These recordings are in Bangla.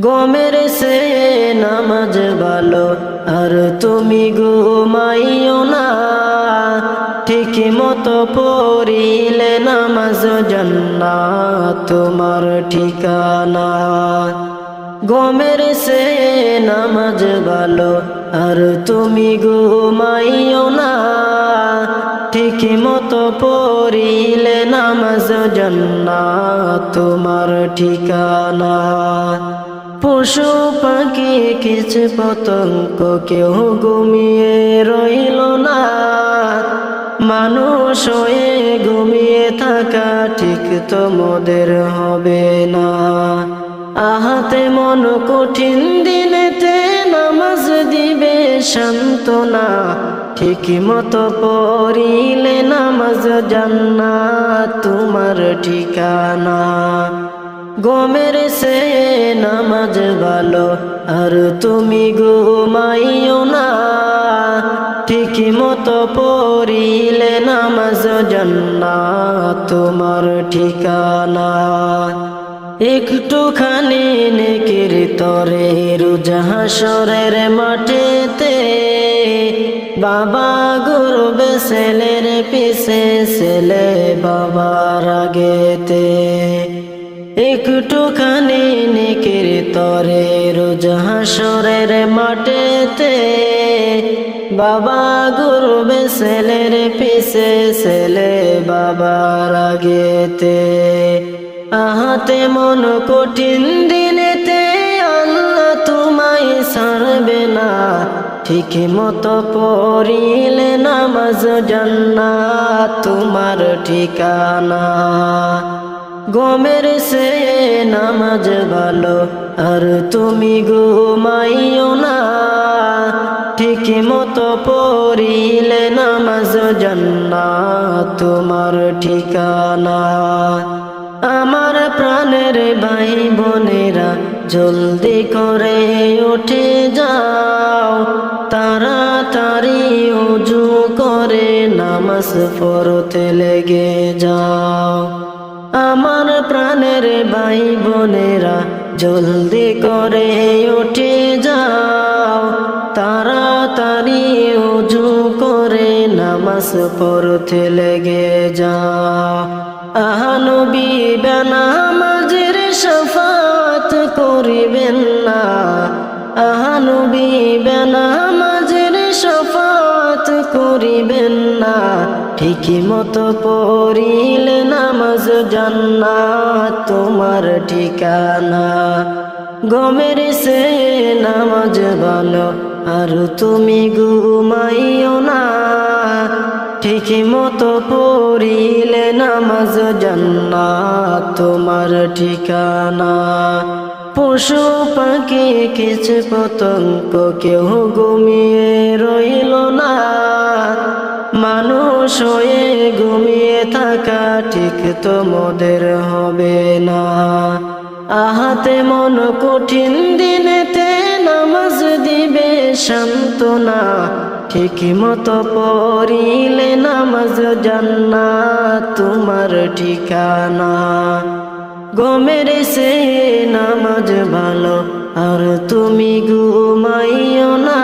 গমের সে নামাজ ভালো আর তুমি ঘুমাইও না, ঠিক মতো পড়িলে নামাজ জান্নাত তোমার ঠিকানা। গমের সে নামাজ ভালো আর তুমি ঘুমাইও না, ঠিক মতো পড়িলে নামাজ জান্নাত তোমার ঠিকানা। পশু পাখি কিছু পতঙ্গ কেউ ঘুমিয়ে রইল না, মানুষ হয়ে ঘুমিয়ে থাকা ঠিক তোমাদের হবে না। আহাতে মন কঠিন দিনেতে নামাজ দিবে সান্ত্বনা, ঠিক মতো পড়িলে নামাজ জান্নাত তোমার ঠিকানা। গমের সে নামাজ ভালো আর তুমি ঘুমাইও না, ঠিক মতো পড়িলে নামাজ জান্নাত তোমার ঠিকানা। একটুখানি নেকির তরে রোজ হাসরের মাঠেতে, বাবা গর্বে ছেলের পিছে ছেলে বাবার আগেতে। একটুখানি নেকির তরে রোজ হাসরের মাঠেতে, বাবা গর্বে ছেলের পিছে ছেলে বাবার আগেতে। আহাতে মন কঠিন দিনেতে আল্লাহ তোমায় ছাড়বে না, ঠিক মতো পড়িলে নামাজ জান্নাত তোমার ঠিকানা। গমের সে নামাজ ভালো আর তুমি ঘুমাইও না, ঠিক মতো পড়িলে নামাজ জান্নাত তোমার ঠিকানা। আমার প্রাণের ভাই বোনেরা জলদি করে উঠে যাও, তাড়াতাড়ি ওযু করে নামাজ পড়তে লেগে যাও। আমার প্রাণের ভাই বোনেরা জলদি করে উঠে যাও, তাড়াতাড়ি ওযু করে নামাজ পড়তে লেগে যাও। নবী বেনামাজের শাফাত করিবেন না, নবী বেনামাজের শাফাত করিবেন না, ঠিক মতো পড়িলে নামাজ জান্নাত তোমার ঠিকানা। গমের সে নামাজ ভালো আর তুমি ঘুমাইও না, ঠিক মতো পড়িলে নামাজ জান্নাত তোমার ঠিকানা। পশু পাখি কিছু পতঙ্গ কেউ ঘুমিয়ে রইল না, মানুষ হয়ে ঘুমিয়ে থাকা ঠিক তোমাদের হবে না। আহাতে মন কঠিন দিনেতে নামাজ দিবে সান্ত্বনা, ঠিক মতো পড়িলে নামাজ জান্নাত তোমার ঠিকানা। গমের সে নামাজ ভালো আর তুমি ঘুমাইও না,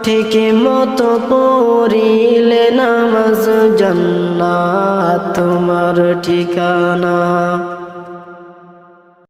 ঠিক মতো পড়িলে নামাজ জান্নাত তোমার ঠিকানা।